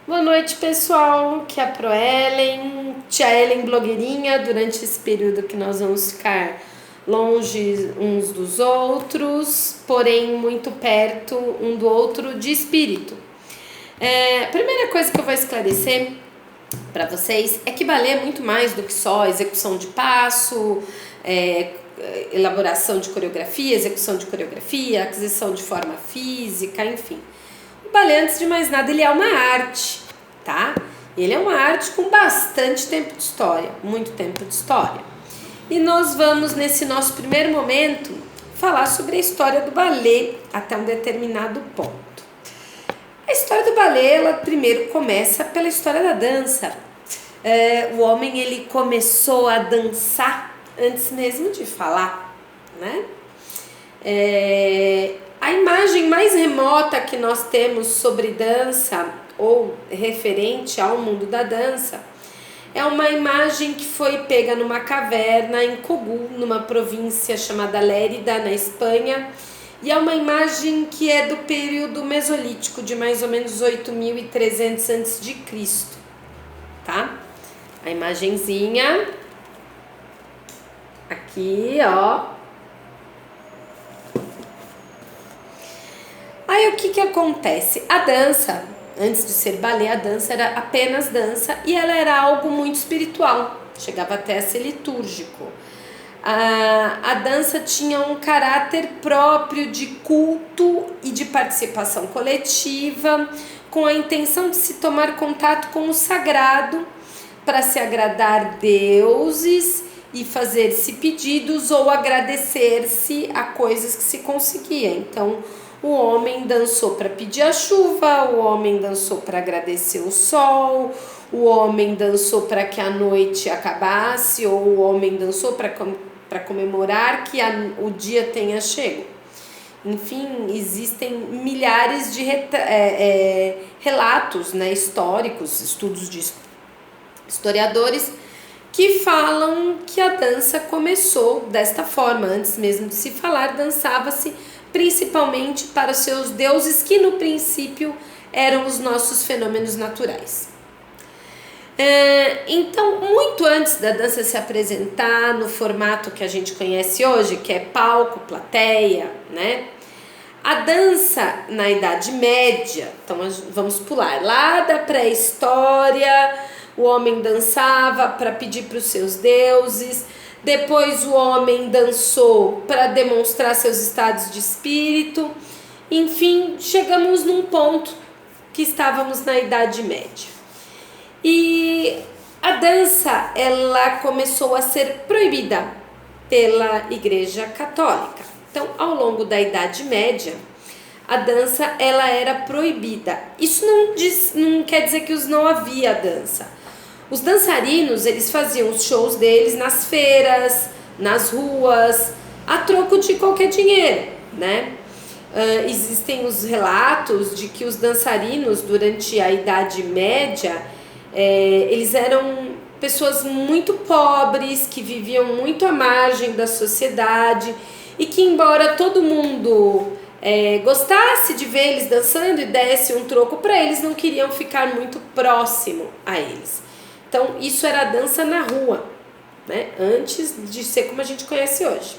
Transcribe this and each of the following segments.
Boa noite, pessoal, que é a Proellen, tia Ellen blogueirinha, durante esse período que nós vamos ficar longe uns dos outros, porém muito perto um do outro de espírito. A primeira coisa que eu vou esclarecer para vocês é que balé é muito mais do que só execução de passo, elaboração de coreografia, execução de coreografia, aquisição de forma física, enfim. O balé, antes de mais nada, ele é uma arte, tá? Ele é uma arte com bastante tempo de história, muito tempo de história. E nós vamos, nesse nosso primeiro momento, falar sobre a história do balé até um determinado ponto. A história do balé, ela primeiro começa pela história da dança. O homem, ele começou a dançar antes mesmo de falar, né? A imagem mais remota que nós temos sobre dança ou referente ao mundo da dança é uma imagem que foi pega numa caverna em Cogul, numa província chamada Lérida, na Espanha, e é uma imagem que é do período mesolítico, de mais ou menos 8.300 a.C., tá? A imagenzinha aqui, ó. Aí o que acontece? A dança, antes de ser balé, a dança era apenas dança e ela era algo muito espiritual, chegava até a ser litúrgico. A dança tinha um caráter próprio de culto e de participação coletiva, com a intenção de se tomar contato com o sagrado para se agradar deuses e fazer-se pedidos ou agradecer-se a coisas que se conseguia. Então, o homem dançou para pedir a chuva, o homem dançou para agradecer o sol, o homem dançou para que a noite acabasse, ou o homem dançou para comemorar que o dia tenha chego. Enfim, existem milhares de relatos, né, históricos, estudos de historiadores que falam que a dança começou desta forma. Antes mesmo de se falar, dançava-se principalmente para os seus deuses, que no princípio eram os nossos fenômenos naturais. Então, muito antes da dança se apresentar no formato que a gente conhece hoje, que é palco, plateia, né? A dança na Idade Média, então vamos pular lá da pré-história, o homem dançava para pedir para os seus deuses. Depois o homem dançou para demonstrar seus estados de espírito. Enfim, chegamos num ponto que estávamos na Idade Média. E a dança, ela começou a ser proibida pela Igreja Católica. Então, ao longo da Idade Média, a dança, ela era proibida. Isso não quer dizer que não havia dança. Os dançarinos, eles faziam os shows deles nas feiras, nas ruas, a troco de qualquer dinheiro, né? Existem os relatos de que os dançarinos, durante a Idade Média, eles eram pessoas muito pobres, que viviam muito à margem da sociedade e que, embora todo mundo gostasse de ver eles dançando e desse um troco para eles, não queriam ficar muito próximo a eles. Então, isso era a dança na rua, né? Antes de ser como a gente conhece hoje.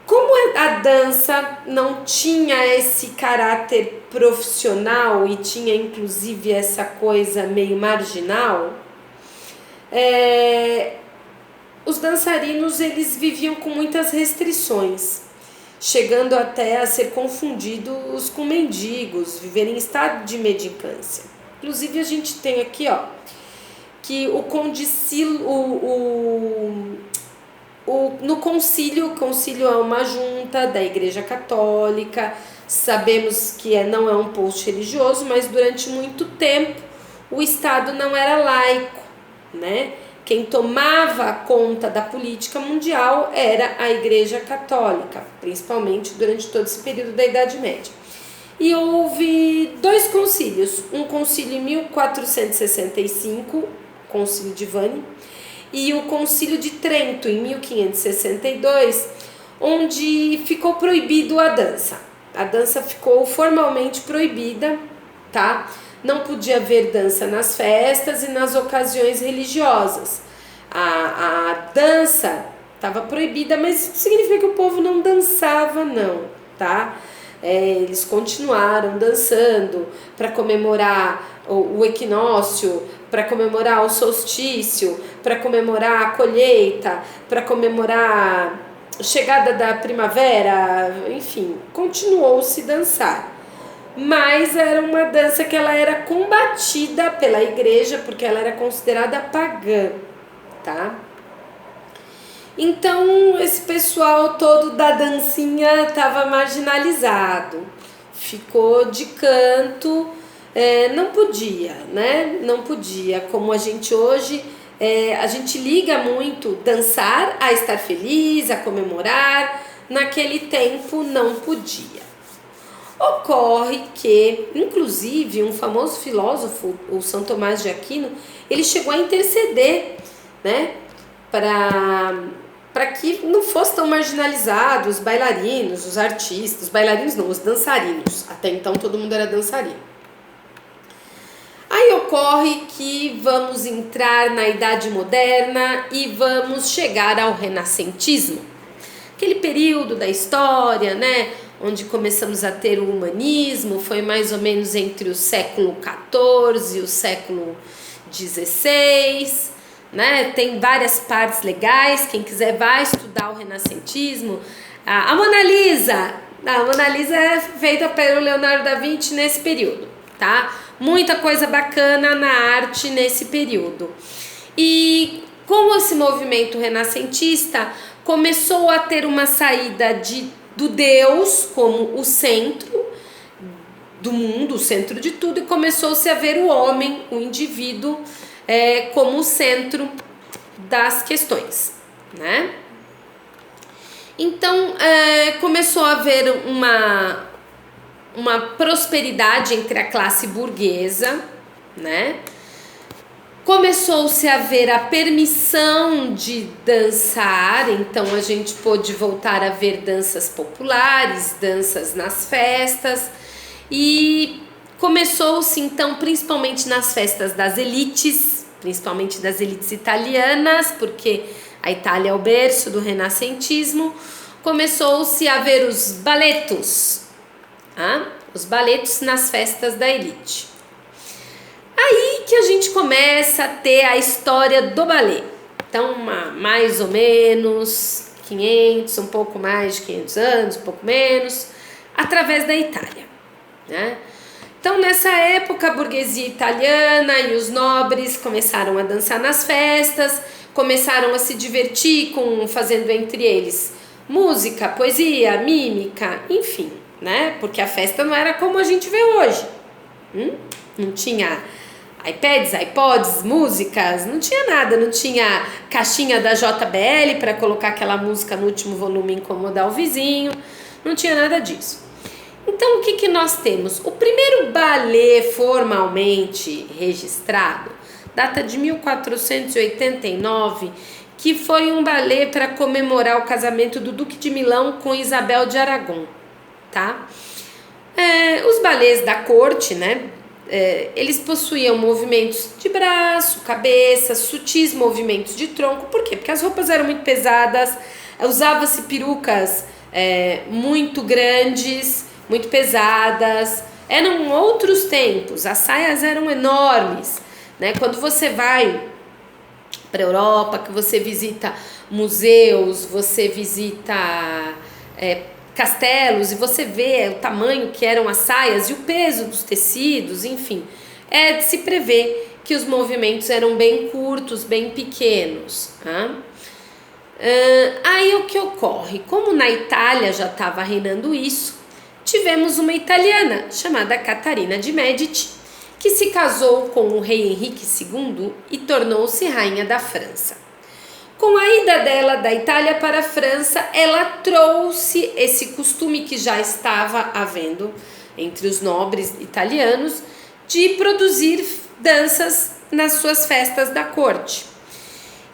Como a dança não tinha esse caráter profissional e tinha inclusive essa coisa meio marginal, os dançarinos, eles viviam com muitas restrições, chegando até a ser confundidos com mendigos, viver em estado de mendicância. Inclusive, a gente tem aqui, ó, que o concílio é uma junta da Igreja Católica. Sabemos que não é um post religioso, mas durante muito tempo o Estado não era laico, né? Quem tomava conta da política mundial era a Igreja Católica, principalmente durante todo esse período da Idade Média. E houve dois concílios, um concílio em 1465, concílio de Vannes, e o concílio de Trento, em 1562, onde ficou proibido a dança. A dança ficou formalmente proibida, tá? Não podia haver dança nas festas e nas ocasiões religiosas. A dança estava proibida, mas isso significa que o povo não dançava, não, tá? Eles continuaram dançando para comemorar o equinócio, para comemorar o solstício, para comemorar a colheita, para comemorar a chegada da primavera, enfim, continuou-se dançar. Mas era uma dança que ela era combatida pela igreja, porque ela era considerada pagã, tá? Então, esse pessoal todo da dancinha estava marginalizado, ficou de canto, não podia, né? Não podia, como a gente hoje, a gente liga muito dançar a estar feliz, a comemorar, naquele tempo não podia. Ocorre que, inclusive, um famoso filósofo, o São Tomás de Aquino, ele chegou a interceder, né, para que não fosse tão marginalizado os bailarinos, os artistas, os bailarinos não, os dançarinos. Até então todo mundo era dançarino. Aí ocorre que vamos entrar na Idade Moderna e vamos chegar ao renascentismo. Aquele período da história, né, onde começamos a ter o humanismo, foi mais ou menos entre o século XIV e o século XVI, né? Tem várias partes legais, quem quiser vai estudar o renascentismo. A Mona Lisa é feita pelo Leonardo da Vinci nesse período, tá? Muita coisa bacana na arte nesse período. E com esse movimento renascentista, começou a ter uma saída do Deus como o centro do mundo, o centro de tudo, e começou-se a ver o homem, o indivíduo, como o centro das questões, né? Então, começou a haver uma prosperidade entre a classe burguesa, né? Começou-se a ver a permissão de dançar, então a gente pôde voltar a ver danças populares, danças nas festas, e começou-se então, principalmente nas festas das elites, principalmente das elites italianas, porque a Itália é o berço do renascentismo, começou-se a ver os baletos nas festas da elite. Aí que a gente começa a ter a história do balé. Então, mais ou menos 500, um pouco mais de 500 anos, um pouco menos, através da Itália, né? Então, nessa época, a burguesia italiana e os nobres começaram a dançar nas festas, começaram a se divertir fazendo entre eles música, poesia, mímica, enfim, né? Porque a festa não era como a gente vê hoje. Não tinha iPads, iPods, músicas, não tinha nada, não tinha caixinha da JBL para colocar aquela música no último volume e incomodar o vizinho, não tinha nada disso. Então, o que nós temos? O primeiro balé formalmente registrado data de 1489, que foi um balé para comemorar o casamento do Duque de Milão com Isabel de Aragão, tá? Os balés da corte, né? Eles possuíam movimentos de braço, cabeça, sutis movimentos de tronco. Por quê? Porque as roupas eram muito pesadas, usava-se perucas muito grandes, muito pesadas. Eram outros tempos, as saias eram enormes, né? Quando você vai para a Europa, que você visita museus, você visita castelos, e você vê o tamanho que eram as saias e o peso dos tecidos, enfim, é de se prever que os movimentos eram bem curtos, bem pequenos. Aí o que ocorre? Como na Itália já estava reinando isso, tivemos uma italiana chamada Catarina de Médici, que se casou com o rei Henrique II e tornou-se rainha da França. Com a ida dela da Itália para a França, ela trouxe esse costume que já estava havendo entre os nobres italianos de produzir danças nas suas festas da corte.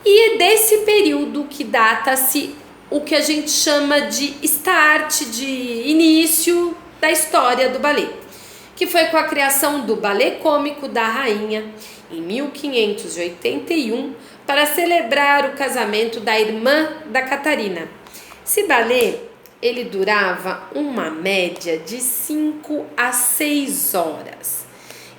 E é desse período que data-se o que a gente chama de start, de início da história do balé. que foi com a criação do Balé Cômico da Rainha, em 1581, para celebrar o casamento da irmã da Catarina. Esse balé, ele durava uma média de 5 a 6 horas.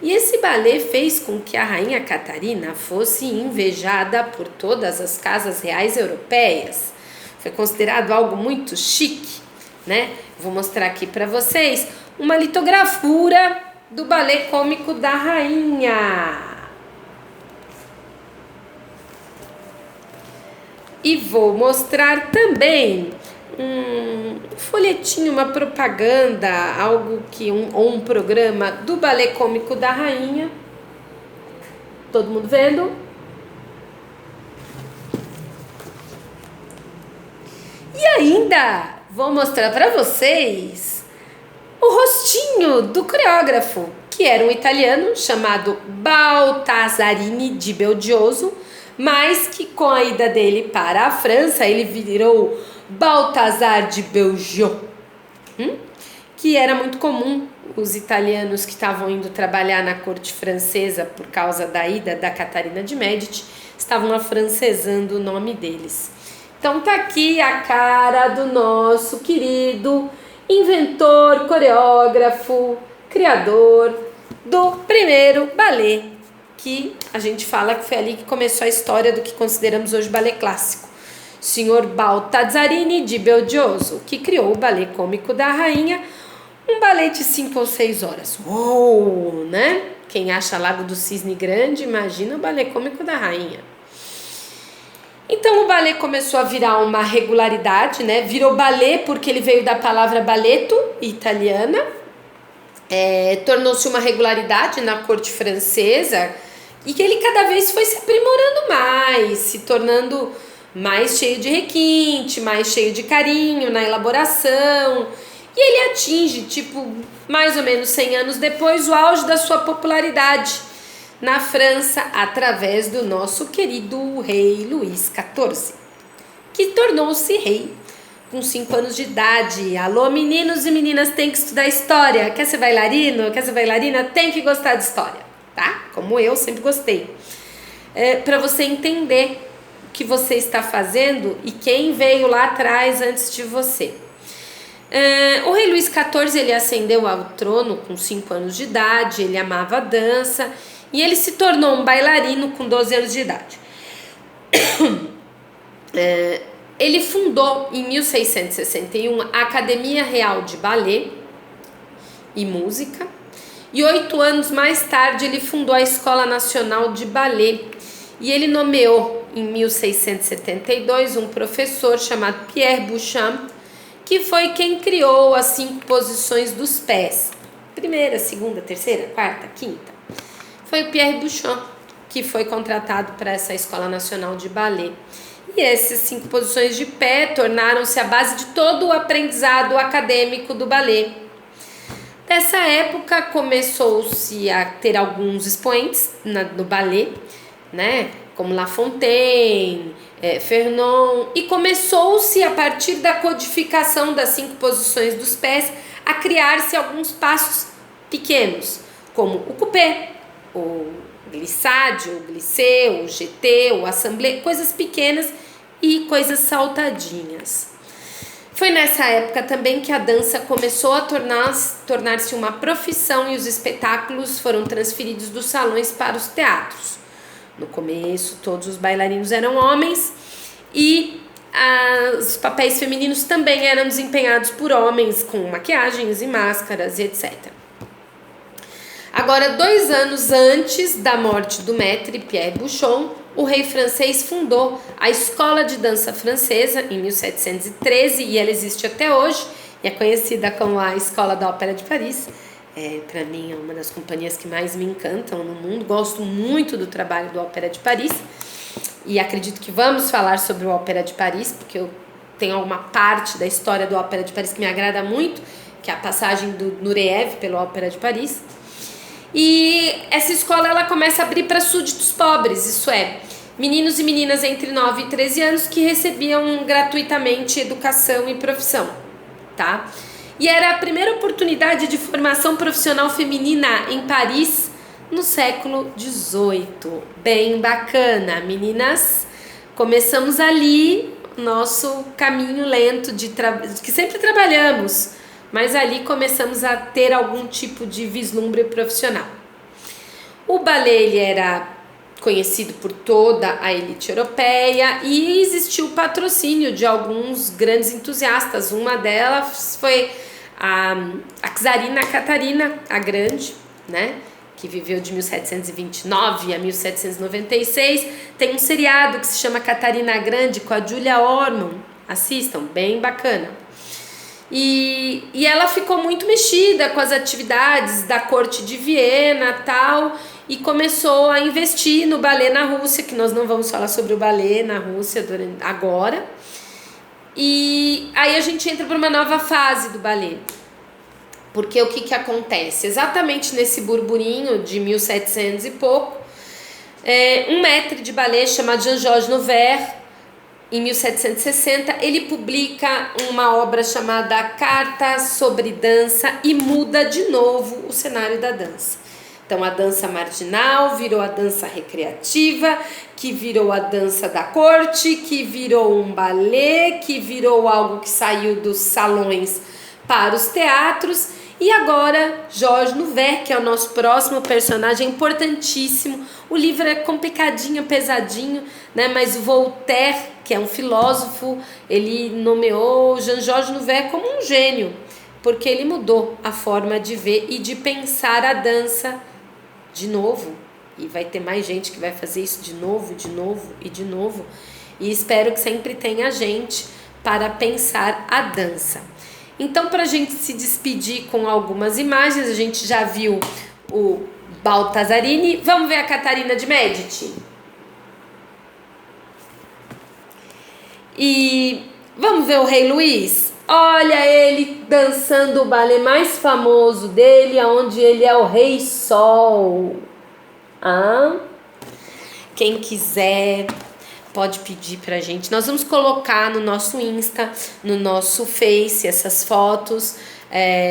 E esse balé fez com que a Rainha Catarina fosse invejada por todas as casas reais europeias. Foi considerado algo muito chique, né? Vou mostrar aqui para vocês uma litografura do Balé Cômico da Rainha. E vou mostrar também um folhetinho, uma propaganda, algo que ou um programa do Balé Cômico da Rainha. Todo mundo vendo? E ainda vou mostrar para vocês o rostinho do coreógrafo, que era um italiano chamado Baltasarini di Belgioso, mas que com a ida dele para a França, ele virou Baltasar de Belgio, que era muito comum os italianos que estavam indo trabalhar na corte francesa por causa da ida da Catarina de Médici, estavam afrancesando o nome deles. Então tá aqui a cara do nosso querido inventor, coreógrafo, criador do primeiro balé, que a gente fala que foi ali que começou a história do que consideramos hoje balé clássico. Senhor Baltasarini di Belgioso, que criou o Balé Cômico da Rainha, um balé de 5 ou 6 horas. Uou, né? Quem acha Lago do Cisne grande, imagina o Balé Cômico da Rainha. Então o balé começou a virar uma regularidade, né? Virou balé porque ele veio da palavra balletto, italiana. Tornou-se uma regularidade na corte francesa e que ele cada vez foi se aprimorando mais, se tornando mais cheio de requinte, mais cheio de carinho na elaboração. E ele atinge, mais ou menos 100 anos depois, o auge da sua popularidade na França, através do nosso querido rei Luís XIV, que tornou-se rei com 5 anos de idade. Alô, meninos e meninas, tem que estudar história. Quer ser bailarino? Quer ser bailarina? Tem que gostar de história, tá? Como eu sempre gostei. Para você entender o que você está fazendo e quem veio lá atrás antes de você. O rei Luís XIV, ele ascendeu ao trono com 5 anos de idade, ele amava a dança e ele se tornou um bailarino com 12 anos de idade. Ele fundou em 1661 a Academia Real de Ballet e Música e 8 anos mais tarde ele fundou a Escola Nacional de Ballet e ele nomeou em 1672 um professor chamado Pierre Beauchamp, que foi quem criou as 5 posições dos pés. Primeira, segunda, terceira, quarta, quinta. Foi o Pierre Beauchamp que foi contratado para essa Escola Nacional de Ballet. E essas 5 posições de pé tornaram-se a base de todo o aprendizado acadêmico do ballet. Nessa época começou-se a ter alguns expoentes no ballet, né? Como La Fontaine, Fernon, e começou-se a partir da codificação das 5 posições dos pés a criar-se alguns passos pequenos, como o coupé, o glissade, o glissé, o GT, o assemblé, coisas pequenas e coisas saltadinhas. Foi nessa época também que a dança começou a tornar-se uma profissão e os espetáculos foram transferidos dos salões para os teatros. No começo, todos os bailarinos eram homens e os papéis femininos também eram desempenhados por homens com maquiagens e máscaras e etc. Agora, 2 anos antes da morte do maître Pierre Beauchamp, o rei francês fundou a Escola de Dança Francesa em 1713 e ela existe até hoje e é conhecida como a Escola da Ópera de Paris. Para mim é uma das companhias que mais me encantam no mundo. Gosto muito do trabalho do Ópera de Paris e acredito que vamos falar sobre o Ópera de Paris, porque eu tenho uma parte da história do Ópera de Paris que me agrada muito, que é a passagem do Nureyev pelo Ópera de Paris. E essa escola ela começa a abrir para súditos pobres, isso é, meninos e meninas entre 9 e 13 anos que recebiam gratuitamente educação e profissão, tá? e era a primeira oportunidade de formação profissional feminina em Paris no século XVIII. Bem bacana, meninas. Começamos ali nosso caminho lento que sempre trabalhamos, mas ali começamos a ter algum tipo de vislumbre profissional. O balé ele era conhecido por toda a elite europeia e existiu o patrocínio de alguns grandes entusiastas. Uma delas foi a czarina Catarina a Grande, né? Que viveu de 1729 a 1796. Tem um seriado que se chama Catarina a Grande com a Julia Ormond. Assistam, bem bacana. E ela ficou muito mexida com as atividades da corte de Viena tal, e começou a investir no balé na Rússia, que nós não vamos falar sobre o balé na Rússia agora. E aí a gente entra para uma nova fase do balé. Porque o que acontece? Exatamente nesse burburinho de 1700 e pouco, um maître de ballet chamado Jean-Georges Noverre, em 1760, ele publica uma obra chamada Carta sobre Dança e muda de novo o cenário da dança. Então a dança marginal virou a dança recreativa, que virou a dança da corte, que virou um balé, que virou algo que saiu dos salões para os teatros. E agora, Georges Noverre, que é o nosso próximo personagem, importantíssimo. O livro é complicadinho, pesadinho, né? Mas Voltaire, que é um filósofo, ele nomeou Jean-Georges Noverre como um gênio, porque ele mudou a forma de ver e de pensar a dança de novo. E vai ter mais gente que vai fazer isso de novo, de novo e de novo. E espero que sempre tenha gente para pensar a dança. Então, para a gente se despedir com algumas imagens, a gente já viu o Baltasarini. Vamos ver a Catarina de Medici? E vamos ver o Rei Luís? Olha ele dançando o balé mais famoso dele, onde ele é o Rei Sol. Quem quiser pode pedir pra gente. Nós vamos colocar no nosso Insta, no nosso Face, essas fotos.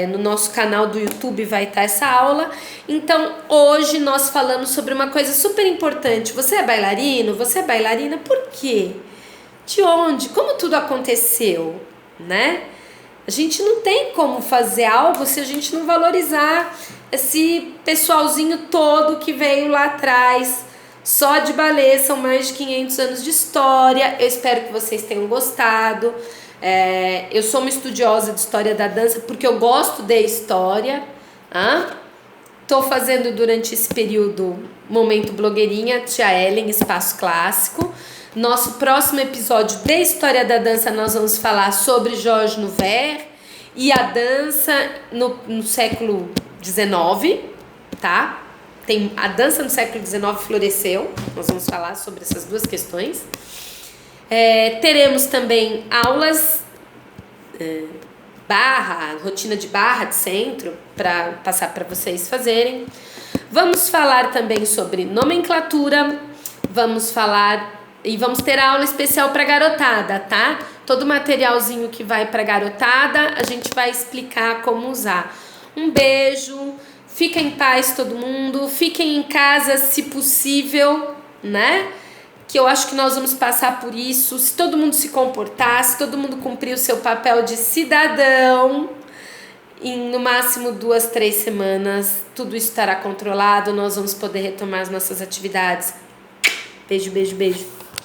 No nosso canal do YouTube vai estar essa aula. Então, hoje nós falamos sobre uma coisa super importante. Você é bailarino? Você é bailarina? Por quê? De onde? Como tudo aconteceu, né? A gente não tem como fazer algo se a gente não valorizar esse pessoalzinho todo que veio lá atrás. Só de balé são mais de 500 anos de história. Eu espero que vocês tenham gostado. Eu sou uma estudiosa de história da dança porque eu gosto de história. Estou fazendo durante esse período Momento Blogueirinha, Tia Ellen, Espaço Clássico. Nosso próximo episódio de História da Dança nós vamos falar sobre Georges Noverre e a dança no século XIX, tá? A dança no século XIX floresceu, nós vamos falar sobre essas duas questões. Teremos também aulas, rotina de barra, de centro, para passar para vocês fazerem. Vamos falar também sobre nomenclatura, vamos ter aula especial para garotada, tá? Todo materialzinho que vai para garotada, a gente vai explicar como usar. Um beijo. Fiquem em paz todo mundo, fiquem em casa se possível, né? Que eu acho que nós vamos passar por isso. Se todo mundo se comportar, se todo mundo cumprir o seu papel de cidadão, em no máximo 2, 3 semanas, tudo isso estará controlado, nós vamos poder retomar as nossas atividades. Beijo, beijo, beijo.